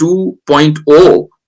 2.0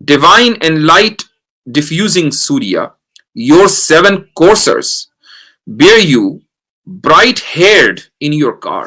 Divine and light diffusing Surya, your 7 coursers bear you bright haired in your car।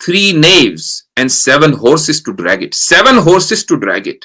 3 naves and 7 horses to drag it, 7 horses to drag it,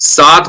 7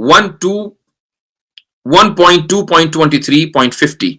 1.2.23.50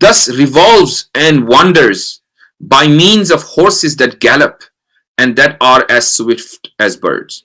thus revolves and wanders by means of horses that gallop and that are as swift as birds।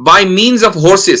by means of horses,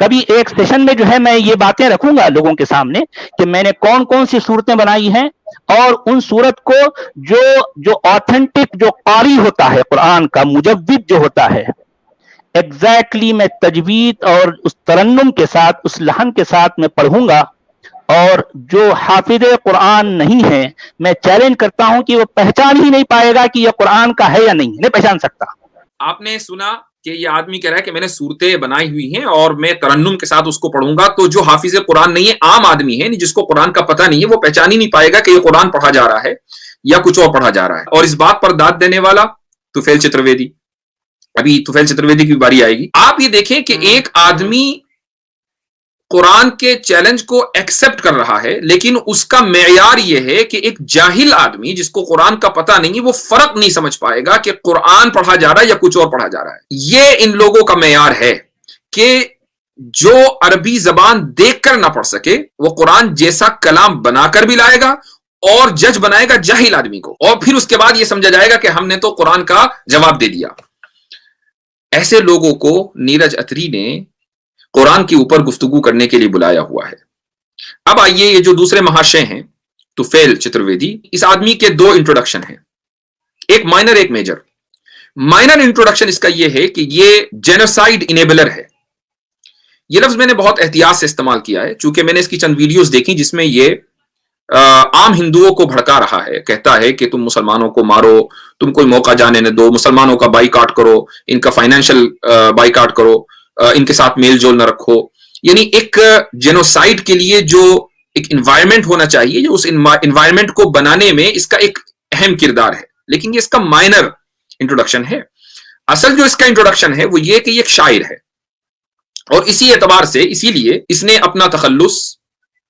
کبھی ایک session میں جو ہے میں یہ باتیں رکھوں گا لوگوں کے سامنے کہ میں نے کون کون سی صورتیں بنائی ہیں، اور ان صورت کو جو آتھینٹک جو قاری ہوتا ہے قرآن کا، مجوید جو ہوتا ہے، ایگزیکٹلی میں تجوید اور اس ترنم کے ساتھ، اس لحن کے ساتھ میں پڑھوں گا، اور جو حافظ قرآن نہیں ہے میں چیلنج کرتا ہوں کہ وہ پہچان ہی نہیں پائے گا کہ یہ قرآن کا ہے یا نہیں پہچان سکتا۔ آپ نے سنا کہ یہ آدمی کہہ رہا ہے کہ میں نے صورتیں بنائی ہوئی ہیں اور میں ترنم کے ساتھ اس کو پڑھوں گا، تو جو حافظ قرآن نہیں ہے، عام آدمی ہے جس کو قرآن کا پتہ نہیں ہے، وہ پہچان ہی نہیں پائے گا کہ یہ قرآن پڑھا جا رہا ہے یا کچھ اور پڑھا جا رہا ہے۔ اور اس بات پر داد دینے والا طفیل چترویدی، ابھی طفیل چترویدی کی باری آئے گی۔ آپ یہ دیکھیں کہ ایک آدمی قرآن کے چیلنج کو ایکسپٹ کر رہا ہے، لیکن اس کا معیار یہ ہے کہ ایک جاہل آدمی جس کو قرآن کا پتہ نہیں ہے، وہ فرق نہیں سمجھ پائے گا کہ قرآن پڑھا جا رہا ہے یا کچھ اور پڑھا جا رہا ہے۔ یہ ان لوگوں کا معیار ہے کہ جو عربی زبان دیکھ کر نہ پڑھ سکے، وہ قرآن جیسا کلام بنا کر بھی لائے گا اور جج بنائے گا جاہل آدمی کو، اور پھر اس کے بعد یہ سمجھا جائے گا کہ ہم نے تو قرآن کا جواب دے دیا۔ ایسے لوگوں کو نیرج اتری نے قرآن کے اوپر گفتگو کرنے کے لیے بلایا ہوا ہے۔ اب آئیے یہ جو دوسرے محاشے ہیں طفیل چترویدی، اس آدمی کے دو انٹروڈکشن ہیں، ایک مائنر ایک میجر۔ مائنر انٹروڈکشن اس کا یہ ہے کہ یہ جینوسائیڈ انیبلر ہے۔ یہ لفظ میں نے بہت احتیاط سے استعمال کیا ہے، چونکہ میں نے اس کی چند ویڈیوز دیکھی جس میں یہ عام ہندوؤں کو بھڑکا رہا ہے، کہتا ہے کہ تم مسلمانوں کو مارو، تم کوئی موقع جانے نہ دو، مسلمانوں کا بائی کاٹ کرو، ان کا فائنینشل بائی کاٹ کرو، ان کے ساتھ میل جول نہ رکھو۔ یعنی ایک جینوسائیڈ کے لیے جو ایک انوائرمنٹ ہونا چاہیے، جو اس انوائرمنٹ کو بنانے میں اس کا ایک اہم کردار ہے، لیکن یہ اس کا مائنر انٹروڈکشن ہے۔ اصل جو اس کا انٹروڈکشن ہے وہ یہ کہ یہ ایک شاعر ہے، اور اسی اعتبار سے اسی لیے اس نے اپنا تخلص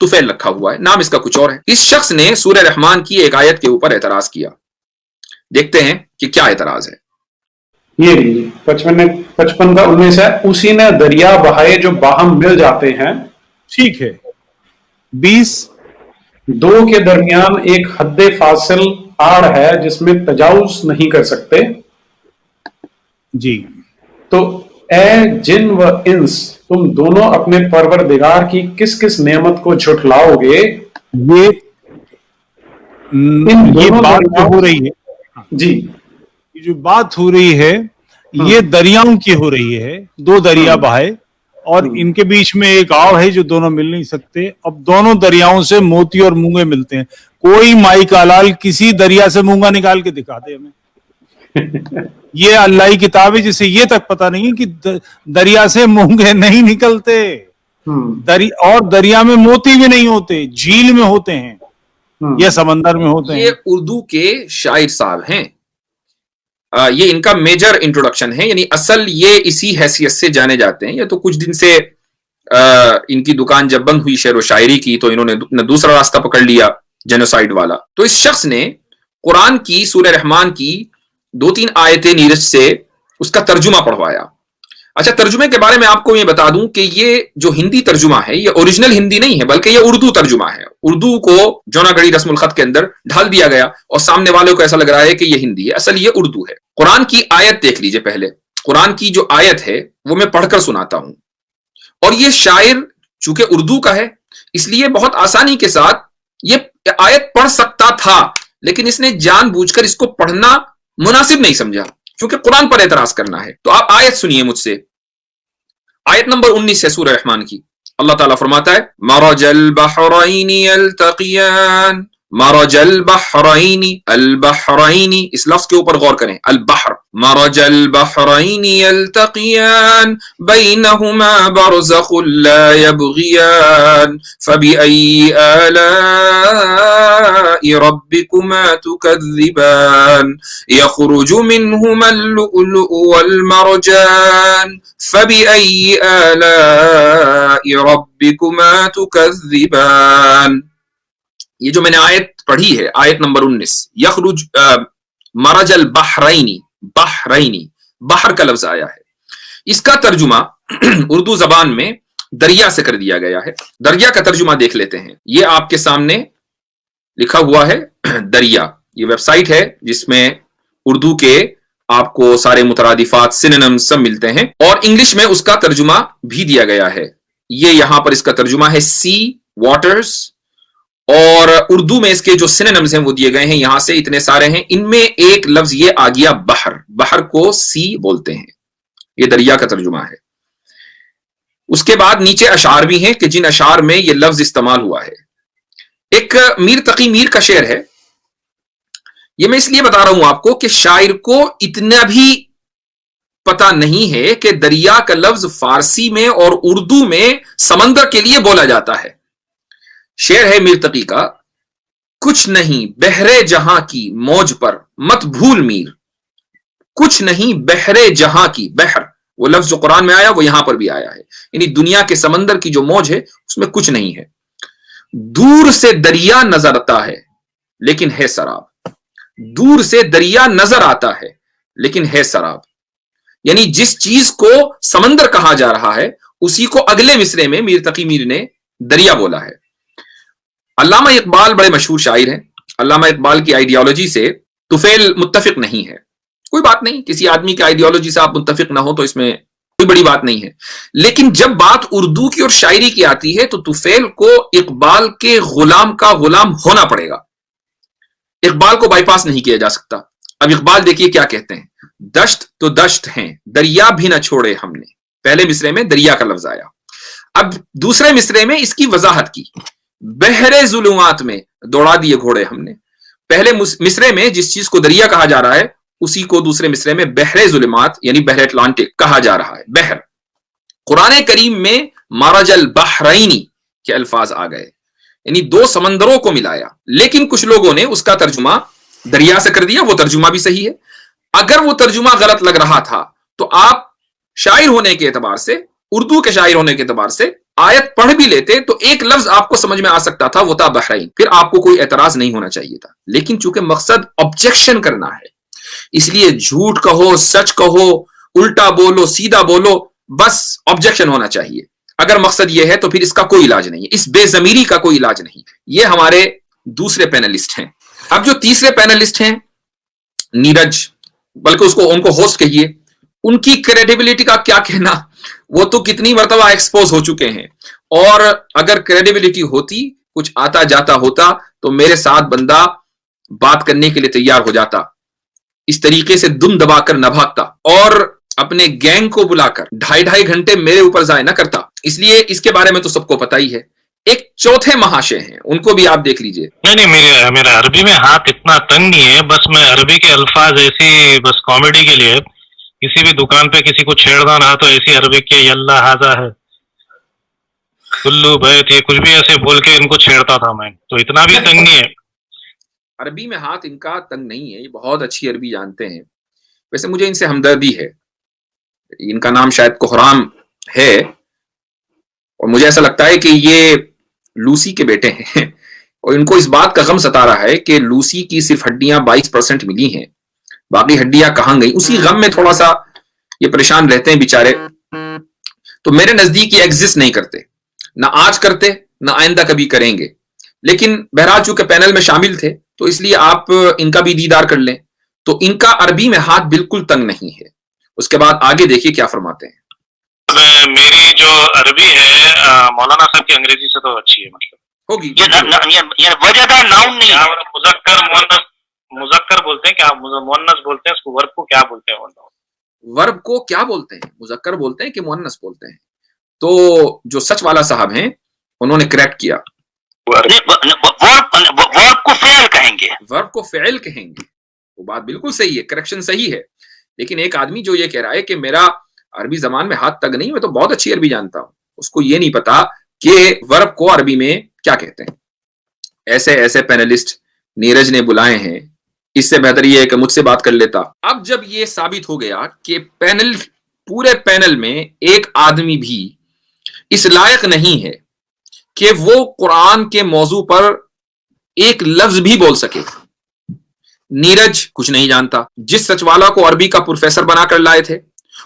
طفیل رکھا ہوا ہے، نام اس کا کچھ اور ہے۔ اس شخص نے سورہ رحمان کی ایک آیت کے اوپر اعتراض کیا، دیکھتے ہیں کہ کیا اعتراض ہے۔ یہ 55 کا 19 ہے، اسی نے دریا بہائے جو باہم مل جاتے ہیں، ٹھیک ہے۔ 20 دو کے درمیان ایک حد فاصل آڑ ہے جس میں تجاوز نہیں کر سکتے، جی تو اے جن و انس تم دونوں اپنے پروردگار کی کس کس نعمت کو جھٹلاؤ گے؟ یہ بات جو ہو رہی ہے، جی جو بات ہو رہی ہے یہ دریاؤں کی ہو رہی ہے، دو دریا بہائے اور ان کے بیچ میں ایک آڑ ہے جو دونوں مل نہیں سکتے۔ اب دونوں دریاؤں سے موتی اور مونگے ملتے ہیں، کوئی مائی کا لال کسی دریا سے مونگا نکال کے دکھا دے ہمیں۔ یہ اللہ کی کتاب ہے جسے یہ تک پتہ نہیں کہ دریا سے مونگے نہیں نکلتے، اور دریا میں موتی بھی نہیں ہوتے، جھیل میں ہوتے ہیں یا سمندر میں ہوتے ہیں۔ یہ اردو کے شاعر صاحب ہیں، یہ ان کا میجر انٹروڈکشن ہے، یعنی اصل یہ اسی حیثیت سے جانے جاتے ہیں۔ یہ تو کچھ دن سے ان کی دکان جب بند ہوئی شعر و شاعری کی تو انہوں نے دوسرا راستہ پکڑ لیا، جینوسائیڈ والا۔ تو اس شخص نے قرآن کی سورہ رحمان کی 2-3 آیتیں نیرج سے اس کا ترجمہ پڑھوایا۔ اچھا، ترجمے کے بارے میں آپ کو یہ بتا دوں کہ یہ جو ہندی ترجمہ ہے یہ اوریجنل ہندی نہیں ہے، بلکہ یہ اردو ترجمہ ہے۔ اردو کو جوناگڑی رسم الخط کے اندر ڈھال دیا گیا اور سامنے والوں کو ایسا لگ رہا ہے کہ یہ ہندی ہے، اصل یہ اردو ہے۔ قرآن کی آیت دیکھ لیجئے پہلے، قرآن کی جو آیت ہے وہ میں پڑھ کر سناتا ہوں، اور یہ شاعر چونکہ اردو کا ہے اس لیے بہت آسانی کے ساتھ یہ آیت پڑھ سکتا تھا، لیکن اس نے جان بوجھ کر اس کو پڑھنا مناسب نہیں سمجھا کیونکہ قرآن پر اعتراض کرنا ہے۔ تو آپ آیت سنیے مجھ سے، آیت نمبر 19 ہے سورہ رحمان کی۔ اللہ تعالیٰ فرماتا ہے مرج البحرین یلتقیان، مرج البحرین، البحرین، اس لفظ کے اوپر غور کریں، البحر، مرج البحرین یلتقیان بینہما برزخ لا یبغیان فبأی آلاء ربکما تکذبان یخرج منہما اللؤلؤ والمرجان فبأی آلاء ربکما تکذبان۔ یہ جو میں نے آیت پڑھی ہے، آیت نمبر 19، یخرج مرج البحرینی، بحرینی، بحر کا لفظ آیا ہے۔ اس کا ترجمہ اردو زبان میں دریا سے کر دیا گیا ہے۔ دریا کا ترجمہ دیکھ لیتے ہیں، یہ آپ کے سامنے لکھا ہوا ہے دریا۔ یہ ویب سائٹ ہے جس میں اردو کے آپ کو سارے مترادفات، سینونیمز سب ملتے ہیں، اور انگلش میں اس کا ترجمہ بھی دیا گیا ہے۔ یہ یہاں پر اس کا ترجمہ ہے سی واٹرز، اور اردو میں اس کے جو سینونمز ہیں وہ دیے گئے ہیں یہاں سے اتنے سارے ہیں. ان میں ایک لفظ یہ آ گیا بحر، بحر کو سی بولتے ہیں، یہ دریا کا ترجمہ ہے. اس کے بعد نیچے اشعار بھی ہیں کہ جن اشعار میں یہ لفظ استعمال ہوا ہے. ایک میر تقی میر کا شعر ہے، یہ میں اس لیے بتا رہا ہوں آپ کو کہ شاعر کو اتنا بھی پتا نہیں ہے کہ دریا کا لفظ فارسی میں اور اردو میں سمندر کے لیے بولا جاتا ہے. شعر ہے میر تقی کا، کچھ نہیں بحرے جہاں کی موج پر مت بھول میر، کچھ نہیں بحرے جہاں کی، بحر وہ لفظ جو قرآن میں آیا وہ یہاں پر بھی آیا ہے، یعنی دنیا کے سمندر کی جو موج ہے اس میں کچھ نہیں ہے. دور سے دریا نظر آتا ہے لیکن ہے سراب، دور سے دریا نظر آتا ہے لیکن ہے سراب، یعنی جس چیز کو سمندر کہا جا رہا ہے اسی کو اگلے مصرے میں میر تقی میر نے دریا بولا ہے. علامہ اقبال بڑے مشہور شاعر ہیں. علامہ اقبال کی آئیڈیالوجی سے طفیل متفق نہیں ہے، کوئی بات نہیں، کسی آدمی کی آئیڈیالوجی سے آپ متفق نہ ہو تو اس میں کوئی بڑی بات نہیں ہے. لیکن جب بات اردو کی اور شاعری کی آتی ہے تو طفیل کو اقبال کے غلام کا غلام ہونا پڑے گا، اقبال کو بائی پاس نہیں کیا جا سکتا. اب اقبال دیکھیے کیا کہتے ہیں، دشت تو دشت ہیں دریا بھی نہ چھوڑے ہم نے، پہلے مصرے میں دریا کا لفظ آیا. اب دوسرے مصرے میں اس کی وضاحت کی، بحرے ظلمات میں دوڑا دیے گھوڑے ہم نے. پہلے مصرے میں جس چیز کو دریا کہا جا رہا ہے اسی کو دوسرے مصرے میں بحر ظلمات یعنی بحر اٹلانٹک کہا جا رہا ہے. بحر، قرآن کریم میں مرج البحرینی کے الفاظ آ گئے، یعنی دو سمندروں کو ملایا، لیکن کچھ لوگوں نے اس کا ترجمہ دریا سے کر دیا. وہ ترجمہ بھی صحیح ہے. اگر وہ ترجمہ غلط لگ رہا تھا تو آپ شاعر ہونے کے اعتبار سے، اردو کے شاعر ہونے کے اعتبار سے آیت پڑھ بھی لیتے تو ایک لفظ آپ کو سمجھ میں آ سکتا تھا، وہ تھا بحرین، پھر آپ کو کوئی اعتراض نہیں ہونا چاہیے تھا. لیکن چونکہ مقصد آبجیکشن کرنا ہے اس لیے جھوٹ کہو، سچ کہو، الٹا بولو، سیدھا بولو، بس آبجیکشن ہونا چاہیے. اگر مقصد یہ ہے تو پھر اس کا کوئی علاج نہیں ہے، اس بے ضمیری کا کوئی علاج نہیں. یہ ہمارے دوسرے پینلسٹ ہیں. اب جو تیسرے پینلسٹ ہیں نیرج، بلکہ ان کو ہوسٹ کہیے، ان کی کریڈیبلٹی کا کیا کہنا، وہ تو کتنی مرتبہ ایکسپوز ہو چکے ہیں، اور اگر کریڈیبلٹی ہوتی، کچھ آتا جاتا ہوتا تو میرے ساتھ بندہ بات کرنے کے لیے تیار ہو جاتا. اس طریقے سے دم دبا کر نہ بھاگتا اور اپنے گینگ کو بلا کر 2.5 گھنٹے میرے اوپر ضائع نہ کرتا. اس لیے اس کے بارے میں تو سب کو پتا ہی ہے. ایک چوتھے مہاشے ہیں، ان کو بھی آپ دیکھ لیجئے. نہیں میرا عربی میں ہاتھ اتنا تنگ نہیں ہے، بس میں عربی کے الفاظ ایسی بس کامیڈی کے لیے کسی بھی دکان پہ کسی کو چھیڑنا رہا تو ایسی عربی کے یلہ ہاذا ہے، کلو بیت، یہ کچھ بھی ایسے بول کے ان کو چھیڑتا تھا میں، تو اتنا بھی تنگ نہیں ہے. عربی میں ہاتھ ان کا تنگ نہیں ہے، یہ بہت اچھی عربی جانتے ہیں. ویسے مجھے ان سے ہمدردی ہے، ان کا نام شاید کوہرام ہے، اور مجھے ایسا لگتا ہے کہ یہ لوسی کے بیٹے ہیں اور ان کو اس بات کا غم ستا رہا ہے کہ لوسی کی صرف ہڈیاں 22% ملی ہیں، باقی ہڈیاں کہاں گئیں. اسی غم میں تھوڑا سا یہ پریشان رہتے ہیں بیچارے. تو میرے نزدیک یہ ایگزسٹ نہیں کرتے، نہ آج کرتے نہ آئندہ کبھی کریں گے. لیکن بہرحال چونکہ پینل میں شامل تھے تو اس لیے آپ ان کا بھی دیدار کر لیں. تو ان کا عربی میں ہاتھ بالکل تنگ نہیں ہے. اس کے بعد آگے دیکھیے کیا فرماتے ہیں. میری جو عربی ہے مولانا صاحب کی انگریزی سے تو اچھی ہے، مطلب ہوگی. وجدہ ناؤن نہیں، مذکر بولتے ہیں، کیا مؤنث بولتے ہیں اس کو، ورب کو کیا بولتے ہیں؟ ورب کو کیا بولتے ہیں، مذکر بولتے ہیں کہ مؤنث بولتے ہیں؟ تو جو سچ والا صاحب ہیں انہوں نے کریکٹ کیا، ورب کو فعل کہیں گے، ورب کو فعل کہیں گے. وہ بات بالکل صحیح ہے، کریکشن صحیح ہے. لیکن ایک آدمی جو یہ کہہ رہا ہے کہ میرا عربی زبان میں ہاتھ تنگ نہیں، میں تو بہت اچھی عربی جانتا ہوں، اس کو یہ نہیں پتا کہ ورب کو عربی میں کیا کہتے ہیں. ایسے ایسے پینلسٹ نیرج نے بلائے ہیں، اس سے بہتر یہ ہے کہ مجھ سے بات کر لیتا. اب جب یہ ثابت ہو گیا کہ پورے پینل میں ایک آدمی بھی اس لائق نہیں ہے کہ وہ قرآن کے موضوع پر ایک لفظ بھی بول سکے. نیرج کچھ نہیں جانتا، جس سچ والا کو عربی کا پروفیسر بنا کر لائے تھے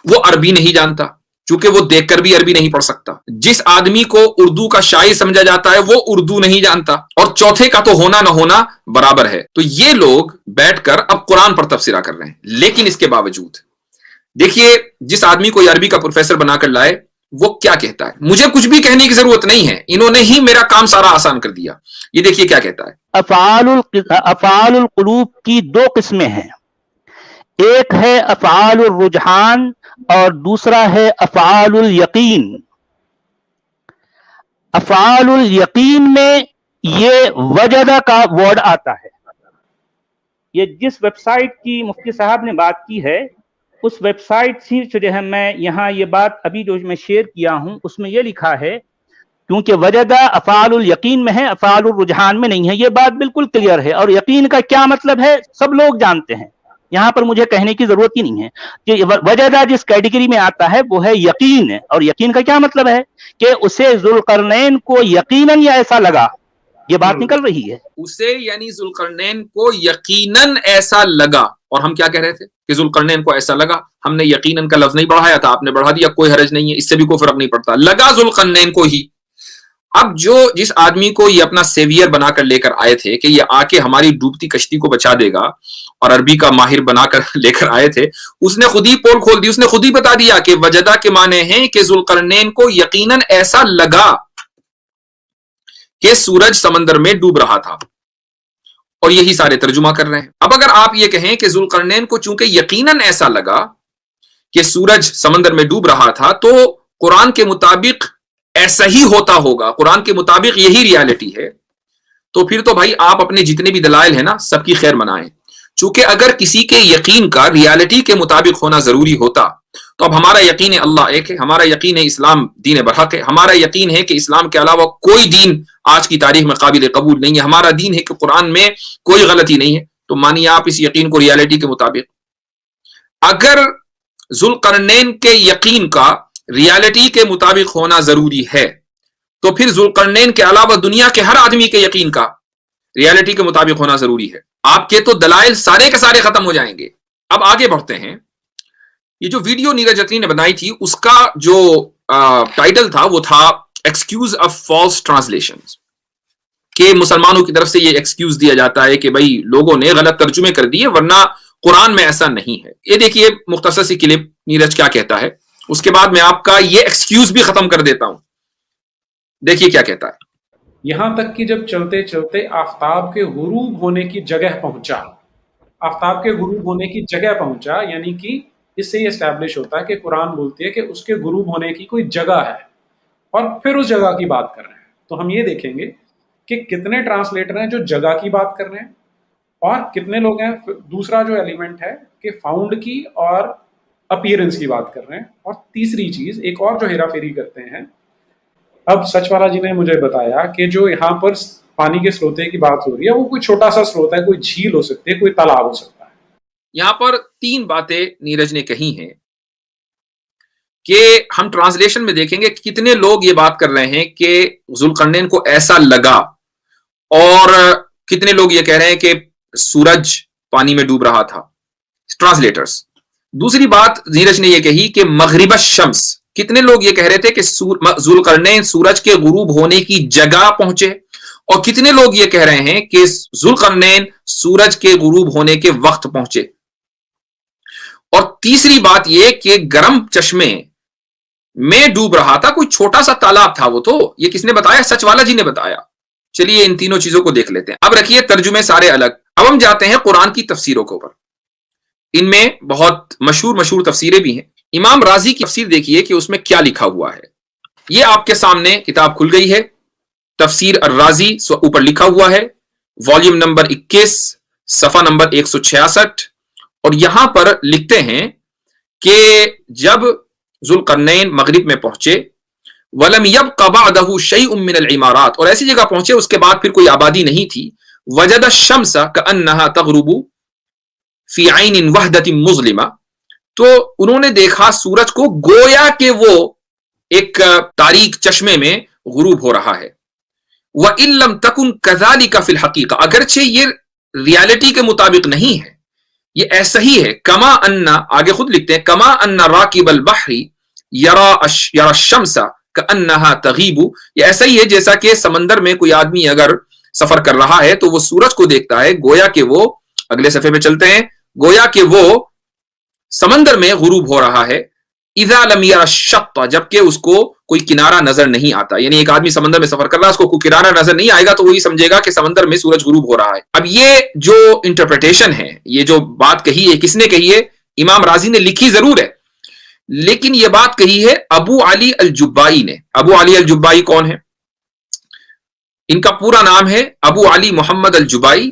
وہ عربی نہیں جانتا چونکہ وہ دیکھ کر بھی عربی نہیں پڑھ سکتا. جس آدمی کو اردو کا شاعر سمجھا جاتا ہے وہ اردو نہیں جانتا، اور چوتھے کا تو ہونا نہ ہونا برابر ہے. تو یہ لوگ بیٹھ کر اب قرآن پر تبصرہ کر رہے ہیں. لیکن اس کے باوجود دیکھیے، جس آدمی کو عربی کا پروفیسر بنا کر لائے وہ کیا کہتا ہے. مجھے کچھ بھی کہنے کی ضرورت نہیں ہے, انہوں نے ہی میرا کام سارا آسان کر دیا. یہ دیکھیے کیا کہتا ہے. افعال القلوب کی دو قسمیں ہیں, ایک ہے افعال الرجحان اور دوسرا ہے افعال الیقین. افعال الیقین میں یہ وجدہ کا ورڈ آتا ہے. یہ جس ویب سائٹ کی مفتی صاحب نے بات کی ہے اس ویب سائٹ سے جو ہے میں یہاں یہ بات ابھی جو میں شیئر کیا ہوں اس میں یہ لکھا ہے, کیونکہ وجدہ افعال الیقین میں ہے, افعال الرجحان میں نہیں ہے. یہ بات بالکل کلیئر ہے, اور یقین کا کیا مطلب ہے سب لوگ جانتے ہیں, یہاں پر مجھے کہنے کی ضرورت ہی نہیں ہے. کہ وجدہ جس کیٹیگری میں آتا ہے وہ ہے یقین ہے, اور یقین کا کیا مطلب ہے کہ اسے ذوالقرنین کو یقیناً یا ایسا لگا, یہ بات نکل رہی ہے. اسے یعنی ذوالقرنین کو یقیناً ایسا لگا, اور ہم کیا کہہ رہے تھے کہ ذوالقرنین کو ایسا لگا, ہم نے یقیناً کا لفظ نہیں بڑھایا تھا, آپ نے بڑھا دیا, کوئی حرج نہیں ہے, اس سے بھی کوئی فرق نہیں پڑتا, لگا ذوالقرنین کو ہی. اب جس آدمی کو یہ اپنا سیویئر بنا کر لے کر آئے تھے کہ یہ آ کے ہماری ڈوبتی کشتی کو بچا دے گا اور عربی کا ماہر بنا کر لے کر آئے تھے, اس نے خود ہی پول کھول دی, اس نے خود ہی بتا دیا کہ وجدہ کے معنی ہیں کہ ذوالقرنین کو یقیناً ایسا لگا کہ سورج سمندر میں ڈوب رہا تھا, اور یہی سارے ترجمہ کر رہے ہیں. اب اگر آپ یہ کہیں کہ ذوالقرنین کو چونکہ یقیناً ایسا لگا کہ سورج سمندر میں ڈوب رہا تھا, تو قرآن کے مطابق ایسا ہی ہوتا ہوگا, قرآن کے مطابق یہی ریالٹی ہے, تو پھر تو بھائی آپ اپنے جتنے بھی دلائل ہیں نا سب کی خیر منائیں. چونکہ اگر کسی کے یقین کا ریالٹی کے مطابق ہونا ضروری ہوتا تو اب ہمارا یقین ہے اللہ ایک ہے, ہمارا یقین ہے اسلام دین برحق ہے, ہمارا یقین ہے کہ اسلام کے علاوہ کوئی دین آج کی تاریخ میں قابل قبول نہیں ہے, ہمارا دین ہے کہ قرآن میں کوئی غلطی نہیں ہے, تو مانیے آپ اس یقین کو ریالٹی کے مطابق. اگر ذوالقرنین کے یقین کا ریالٹی کے مطابق ہونا ضروری ہے تو پھر ذوالقرنین کے علاوہ دنیا کے ہر آدمی کے یقین کا ریالٹی کے مطابق ہونا ضروری ہے. آپ کے تو دلائل سارے کے سارے ختم ہو جائیں گے. اب آگے بڑھتے ہیں. یہ جو ویڈیو نیرج اتری نے بنائی تھی اس کا جو ٹائٹل تھا وہ تھا ایکسکیوز آف فالس ٹرانسلیشنز, کہ مسلمانوں کی طرف سے یہ ایکسکیوز دیا جاتا ہے کہ بھائی لوگوں نے غلط ترجمے کر دیے ورنہ قرآن میں ایسا نہیں ہے. یہ دیکھیے مختصر سی کلپ نیرج کیا کہتا ہے, اس کے بعد میں آپ کا یہ ایکسکیوز بھی ختم کر دیتا ہوں. دیکھیے کیا کہتا ہے. یہاں تک کہ جب چلتے چلتے آفتاب کے غروب ہونے کی جگہ پہنچا, آفتاب کے غروب ہونے کی جگہ پہنچا, یعنی کہ اس سے یہ اسٹیبلش ہوتا ہے کہ قرآن بولتی ہے کہ اس کے غروب ہونے کی کوئی جگہ ہے, اور پھر اس جگہ کی بات کر رہے ہیں. تو ہم یہ دیکھیں گے کہ کتنے ٹرانسلیٹر ہیں جو جگہ کی بات کر رہے ہیں, اور کتنے لوگ ہیں. دوسرا جو ایلیمنٹ ہے کہ فاؤنڈ کی اور اپیرنس کی بات کر رہے ہیں. اور تیسری چیز ایک اور جو ہیرا پھیری کرتے ہیں. اب سچ والا جی نے مجھے بتایا کہ جو یہاں پر پانی کے سروتے کی بات ہو رہی ہے وہ کوئی چھوٹا سا سروت ہے, کوئی جھیل ہو سکتی ہے, کوئی تالاب ہو سکتا ہے. یہاں پر 3 باتیں نیرج نے کہی ہیں کہ ہم ٹرانسلیشن میں دیکھیں گے کتنے لوگ یہ بات کر رہے ہیں کہ ذوالقرنین کو ایسا لگا, اور کتنے لوگ یہ کہہ رہے ہیں کہ سورج پانی میں ڈوب رہا تھا, ٹرانسلیٹرز. دوسری بات نیرج نے یہ کہی کہ مغرب الشمس, کتنے لوگ یہ کہہ رہے تھے کہ ذوالقرنین سورج کے غروب ہونے کی جگہ پہنچے, اور کتنے لوگ یہ کہہ رہے ہیں کہ ذوالقرنین سورج کے غروب ہونے کے وقت پہنچے. اور تیسری بات یہ کہ گرم چشمے میں ڈوب رہا تھا, کوئی چھوٹا سا تالاب تھا وہ. تو یہ کس نے بتایا؟ سچ والا جی نے بتایا. چلیے ان تینوں چیزوں کو دیکھ لیتے ہیں. اب رکھیے ترجمے سارے الگ. اب ہم جاتے ہیں قرآن کی تفسیروں کے اوپر. ان میں بہت مشہور تفسیریں بھی ہیں. امام رازی کی تفسیر دیکھیے کہ اس میں کیا لکھا ہوا ہے. یہ آپ کے سامنے کتاب کھل گئی ہے, تفسیر الرازی اوپر لکھا ہوا ہے, والیوم نمبر 21 صفحہ نمبر 166. اور یہاں پر لکھتے ہیں کہ جب ذوالقرنین مغرب میں پہنچے, وَلَمْ يَبْقَ بَعْدَهُ شَيْءٌ مِّنَ الْعِمَارَاتِ, اور ایسی جگہ پہنچے اس کے بعد پھر کوئی آبادی نہیں تھی. وَجَدَ الشَّمْسَ كَأَنَّهَا تَغْرُبُ فِي عَيْنٍ وَحْدَةٍ مُظْلِمَةٍ, تو انہوں نے دیکھا سورج کو گویا کہ وہ ایک تاریک چشمے میں غروب ہو رہا ہے. وَإِن لَّمْ تَكُن كَذَلِكَ فِي الْحَقِيقَةِ, اگرچہ یہ ریالٹی کے مطابق نہیں ہے, یہ ایسا ہی ہے. کما ان, آگے خود لکھتے ہیں, کما ان راکب البحر یرا الشمس کانها تغیب, یہ ایسا ہی ہے جیسا کہ سمندر میں کوئی آدمی اگر سفر کر رہا ہے تو وہ سورج کو دیکھتا ہے گویا کہ وہ, اگلے صفحے پہ چلتے ہیں, گویا کہ وہ سمندر میں غروب ہو رہا ہے. اذا لم یر الشط، جبکہ اس کو کوئی کنارہ نظر نہیں آتا. یعنی ایک آدمی سمندر میں سفر کر رہا ہے، اس کو کوئی کنارہ نظر نہیں آئے گا تو وہی سمجھے گا کہ سمندر میں سورج غروب ہو رہا ہے. اب یہ جو انٹرپریٹیشن ہے، یہ جو بات کہی ہے، کس نے کہی ہے؟ امام رازی نے لکھی ضرور ہے، لیکن یہ بات کہی ہے ابو علی الجبائی نے. ابو علی الجبائی کون ہے؟ ان کا پورا نام ہے ابو علی محمد الجبائی،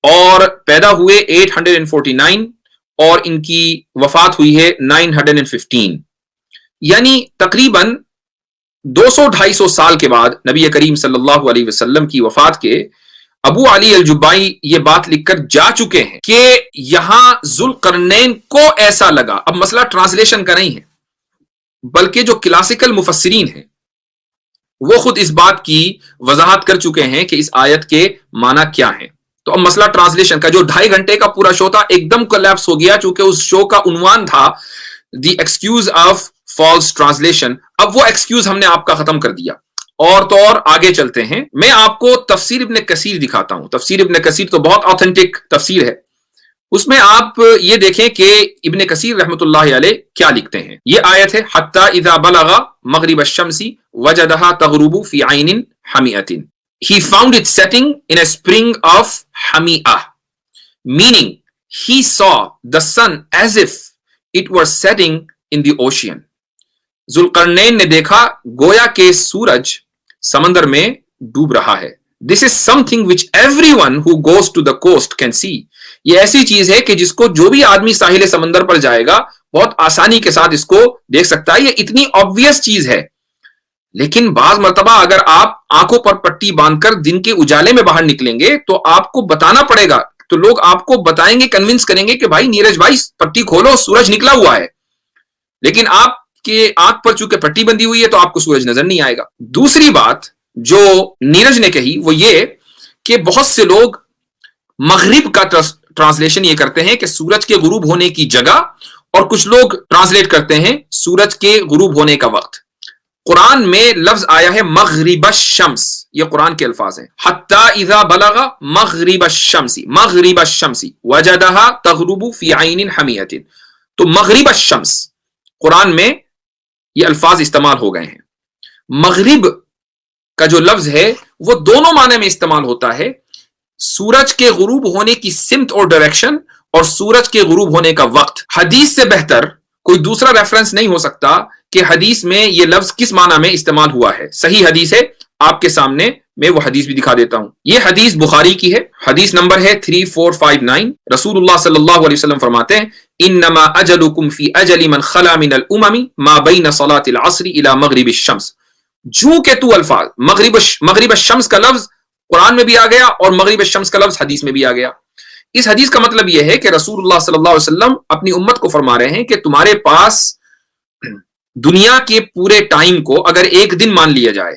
اور پیدا ہوئے 849 اور ان کی وفات ہوئی ہے 915. یعنی تقریباً 200-250 سال کے بعد نبی کریم صلی اللہ علیہ وسلم کی وفات کے ابو علی الجبائی یہ بات لکھ کر جا چکے ہیں کہ یہاں ذوالقرنین کو ایسا لگا. اب مسئلہ ٹرانسلیشن کا نہیں ہے، بلکہ جو کلاسیکل مفسرین ہیں وہ خود اس بات کی وضاحت کر چکے ہیں کہ اس آیت کے معنی کیا ہیں. تو اب مسئلہ ٹرانسلیشن کا، جو 2.5 گھنٹے کا پورا شو تھا ایک دم کولیپس ہو گیا، چونکہ اس شو کا عنوان تھا دی ایکسکیوز آف فالس ٹرانسلیشن. اب وہ ایکسکیوز ہم نے آپ کا ختم کر دیا، اور تو اور آگے چلتے ہیں. میں آپ کو تفسیر ابن کثیر دکھاتا ہوں. تفسیر ابن کثیر تو بہت آتھینٹک تفسیر ہے. اس میں آپ یہ دیکھیں کہ ابن کثیر رحمۃ اللہ علیہ کیا لکھتے ہیں. یہ آیت ہے حتی اذا بلغ مغرب الشمس وجدها تغرب فی عین حمیۃ. He found it setting in a spring of Hami'ah, meaning he saw the sun as if it were setting in the ocean. Zulqarnain نے دیکھا گویا کہ سورج سمندر میں ڈوب رہا ہے. This is something which everyone who goes to the coast can see. یہ ایسی چیز ہے کہ جس کو جو بھی آدمی ساحل سمندر پر جائے گا بہت آسانی کے ساتھ اس کو دیکھ سکتا ہے. یہ اتنی obvious چیز ہے، لیکن بعض مرتبہ اگر آپ آنکھوں پر پٹی باندھ کر دن کے اجالے میں باہر نکلیں گے تو آپ کو بتانا پڑے گا، تو لوگ آپ کو بتائیں گے، کنونس کریں گے کہ بھائی نیرج بھائی پٹی کھولو، سورج نکلا ہوا ہے. لیکن آپ کے آنکھ پر چونکہ پٹی بندھی ہوئی ہے تو آپ کو سورج نظر نہیں آئے گا. دوسری بات جو نیرج نے کہی وہ یہ کہ بہت سے لوگ مغرب کا ٹرانسلیشن یہ کرتے ہیں کہ سورج کے غروب ہونے کی جگہ، اور کچھ لوگ ٹرانسلیٹ کرتے ہیں سورج کے غروب ہونے کا وقت. قرآن میں لفظ آیا ہے مغرب الشمس، یہ قرآن کے الفاظ ہیں. حتی اذا بلغ مغرب الشمس، مغرب الشمس وجدها تغرب فی عین حمیۃ. تو مغرب الشمس قرآن میں یہ الفاظ استعمال ہو گئے ہیں. مغرب کا جو لفظ ہے وہ دونوں معنی میں استعمال ہوتا ہے، سورج کے غروب ہونے کی سمت اور ڈائریکشن، اور سورج کے غروب ہونے کا وقت. حدیث سے بہتر کوئی دوسرا ریفرنس نہیں ہو سکتا کہ حدیث میں یہ لفظ کس معنی میں استعمال ہوا ہے. صحیح حدیث ہے آپ کے سامنے، میں وہ حدیث بھی دکھا دیتا ہوں. یہ حدیث بخاری کی ہے، حدیث نمبر ہے 3459. رسول اللہ صلی اللہ علیہ وسلم فرماتے ہیں انما اجلکم فی اجل من خلا من الامم ما بین صلاۃ العصر الی مغرب الشمس. جو کہ تو الفاظ مغرب الشمس کا لفظ قرآن میں بھی آ گیا اور مغرب الشمس کا لفظ حدیث میں بھی آ گیا. اس حدیث کا مطلب یہ ہے کہ رسول اللہ صلی اللہ علیہ وسلم اپنی امت کو فرما رہے ہیں کہ تمہارے پاس دنیا کے پورے ٹائم کو اگر ایک دن مان لیا جائے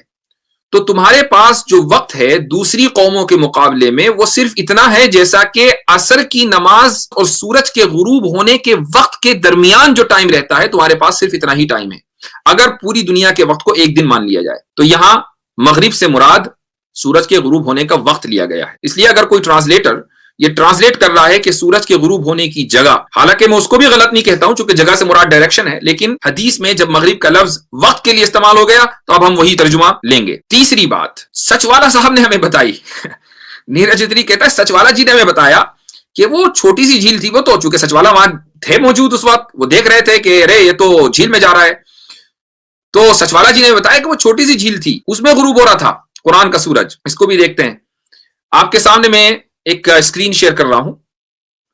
تو تمہارے پاس جو وقت ہے دوسری قوموں کے مقابلے میں وہ صرف اتنا ہے جیسا کہ عصر کی نماز اور سورج کے غروب ہونے کے وقت کے درمیان جو ٹائم رہتا ہے تمہارے پاس صرف اتنا ہی ٹائم ہے اگر پوری دنیا کے وقت کو ایک دن مان لیا جائے. تو یہاں مغرب سے مراد سورج کے غروب ہونے کا وقت لیا گیا ہے. اس لیے اگر کوئی ٹرانسلیٹر یہ ٹرانسلیٹ کر رہا ہے کہ سورج کے غروب ہونے کی جگہ، حالانکہ میں اس کو بھی غلط نہیں کہتا ہوں چونکہ جگہ سے مراد ڈائریکشن ہے، لیکن حدیث میں جب مغرب کا لفظ وقت کے لیے استعمال ہو گیا تو اب ہم وہی ترجمہ لیں گے. تیسری بات سچ والا صاحب نے ہمیں بتائی نیرج اتری کہتا ہے سچ والا جی نے ہمیں بتایا کہ وہ چھوٹی سی جھیل تھی، وہ تو چونکہ سچ والا وہاں تھے موجود اس وقت، وہ دیکھ رہے تھے کہ ارے یہ تو جھیل میں جا رہا ہے، تو سچ والا جی نے بتایا کہ وہ چھوٹی سی جھیل تھی، اس میں غروب ہو رہا تھا قرآن کا سورج. اس کو بھی دیکھتے ہیں. آپ کے سامنے میں ایک اسکرین شیئر کر رہا ہوں،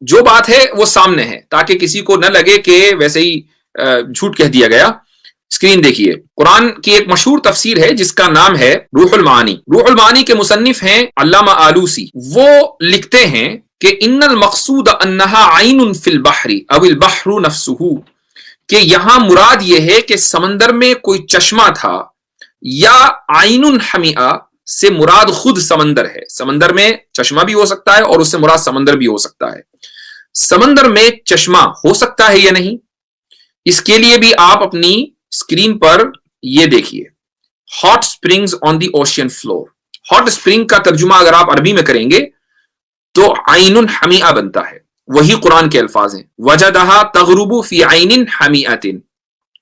جو بات ہے وہ سامنے ہے تاکہ کسی کو نہ لگے کہ ویسے ہی جھوٹ کہہ دیا گیا. اسکرین دیکھیے. قرآن کی ایک مشہور تفسیر ہے جس کا نام ہے روح المعانی. روح المعانی کے مصنف ہیں علامہ آلوسی. وہ لکھتے ہیں کہ ان المقصود انها عین فی البحر او البحر نفسه، کہ یہاں مراد یہ ہے کہ سمندر میں کوئی چشمہ تھا، یا عین حمیہ سے مراد خود سمندر ہے. سمندر میں چشمہ بھی ہو سکتا ہے اور اس سے مراد سمندر بھی ہو سکتا ہے. سمندر میں چشمہ ہو سکتا ہے یا نہیں، اس کے لیے بھی آپ اپنی اسکرین پر یہ دیکھیے ہاٹ اسپرنگز آن دی اوشین فلور. ہاٹ اسپرنگ کا ترجمہ اگر آپ عربی میں کریں گے تو عین حمیہ بنتا ہے. وہی قرآن کے الفاظ ہیں وجدہا تغرب فی عین حمیۃ.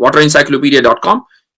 waterincyclopedia.com,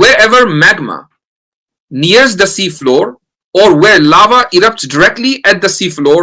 wherever magma nears the sea floor or where lava erupts directly at the sea floor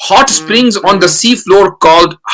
hot springs on the sea floor called